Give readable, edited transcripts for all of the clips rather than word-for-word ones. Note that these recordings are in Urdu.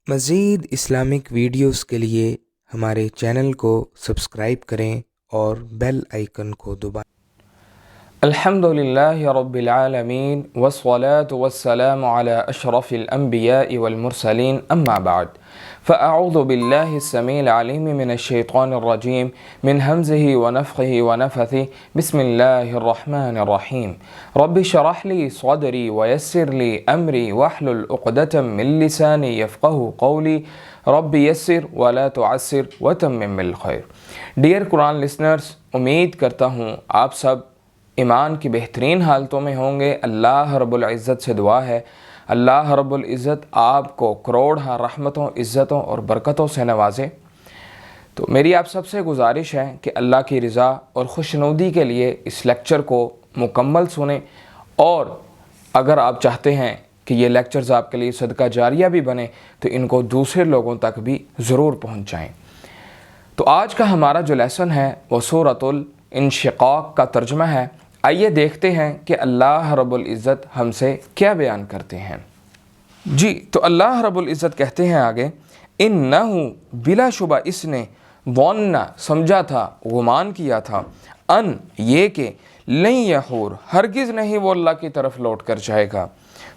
مزید اسلامک ویڈیوز کے لیے ہمارے چینل کو سبسکرائب کریں اور بیل آئیکن کو دبائیں۔ الحمد للہ رب العالمین والصلاة والسلام علی اشرف الانبیاء والمرسلین اما بعد فاعوذ باللہ السمیع العلیم من الشیطان الرجیم من ہمزہ ونفخہ ونفثہ بسم اللہ الرحمن الرحیم رب اشرح لی صدری ویسر لی امری واحلل عقدۃ من لسانی یفقہوا قولی رب یسر ولا تعسر وتمم بالخیر۔ ڈیئر قرآن لسنرز، امید کرتا ہوں آپ سب ایمان کی بہترین حالتوں میں ہوں گے۔ اللہ رب العزت سے دعا ہے اللہ رب العزت آپ کو کروڑ رحمتوں، عزتوں اور برکتوں سے نوازے۔ تو میری آپ سب سے گزارش ہے کہ اللہ کی رضا اور خوشنودی کے لیے اس لیکچر کو مکمل سنیں، اور اگر آپ چاہتے ہیں کہ یہ لیکچرز آپ کے لیے صدقہ جاریہ بھی بنے تو ان کو دوسرے لوگوں تک بھی ضرور پہنچائیں۔ تو آج کا ہمارا جو لیسن ہے وہ سورۃ الانشقاق کا ترجمہ ہے۔ آئیے دیکھتے ہیں کہ اللہ رب العزت ہم سے کیا بیان کرتے ہیں۔ جی، تو اللہ رب العزت کہتے ہیں آگے، انہ بلا شبہ اس نے ظن سمجھا تھا، گمان کیا تھا، ان یہ کہ لن یحور ہرگز نہیں وہ اللہ کی طرف لوٹ کر جائے گا،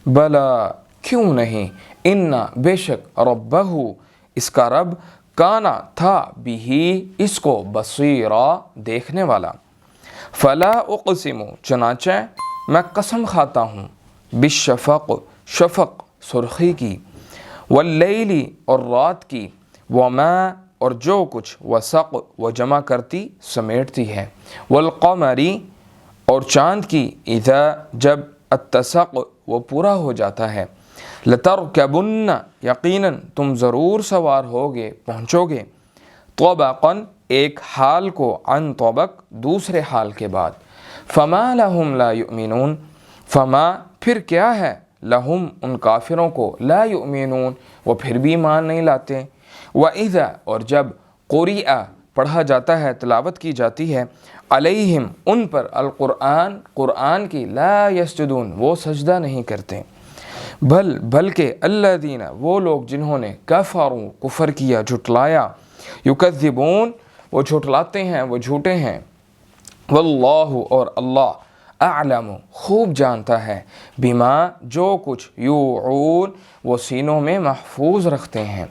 بلا کیوں نہیں، ان بے شک ربہ اس کا رب کانا تھا بھی اس کو بصیرا دیکھنے والا، فلا اقسم چنانچہ میں قسم کھاتا ہوں بالشفق شفق سرخی کی، واللیل اور رات کی، وما اور جو کچھ وسق وہ جمع کرتی سمیٹتی ہے، والقمری اور چاند کی، اذا جب اتسق وہ پورا ہو جاتا ہے، لترکبن یقیناً تم ضرور سوار ہوگے، پہنچو گے، طبقاً ایک حال کو، عن طبق دوسرے حال کے بعد، فما لہم لا یؤمنون فما پھر کیا ہے، لہم ان کافروں کو، لا یؤمنون وہ پھر بھی ایمان نہیں لاتے، وَإِذَا اور جب قُرِئَ پڑھا جاتا ہے، تلاوت کی جاتی ہے، علیہم ان پر، القرآن قرآن کی، لا یسجدون وہ سجدہ نہیں کرتے، بلکہ الذین وہ لوگ جنہوں نے کفروا کفر کیا، جھٹلایا، یکذبون وہ جھٹلاتے ہیں، وہ جھوٹے ہیں، واللہ اور اللہ اعلم خوب جانتا ہے، بما جو کچھ، یوعون وہ سینوں میں محفوظ رکھتے ہیں،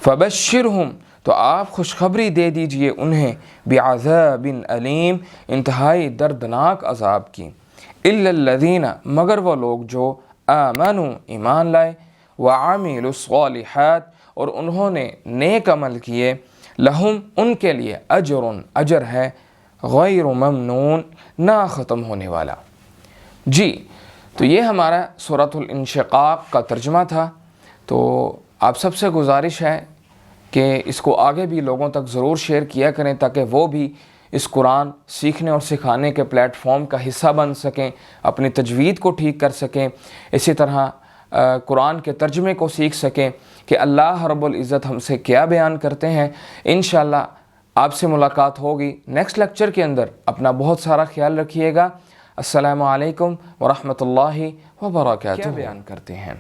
فبشرہم تو آپ خوشخبری دے دیجئے انہیں، بعذاب علیم انتہائی دردناک عذاب کی، الا الذین مگر وہ لوگ جو آمنوا ایمان لائے، وعملوا الصالحات اور انہوں نے نیک عمل کیے، لہم ان کے لیے اجر اجر ہے، غیر ممنون نہ ختم ہونے والا۔ جی، تو یہ ہمارا سورۃ الانشقاق کا ترجمہ تھا۔ تو آپ سب سے گزارش ہے کہ اس کو آگے بھی لوگوں تک ضرور شیئر کیا کریں تاکہ وہ بھی اس قرآن سیکھنے اور سکھانے کے پلیٹ فارم کا حصہ بن سکیں، اپنی تجوید کو ٹھیک کر سکیں، اسی طرح قرآن کے ترجمے کو سیکھ سکیں کہ اللہ رب العزت ہم سے کیا بیان کرتے ہیں۔ انشاءاللہ آپ سے ملاقات ہوگی نیکسٹ لیکچر کے اندر۔ اپنا بہت سارا خیال رکھیے گا۔ السلام علیکم ورحمۃ اللہ وبرکاتہ۔ کیا بیان کرتے ہیں؟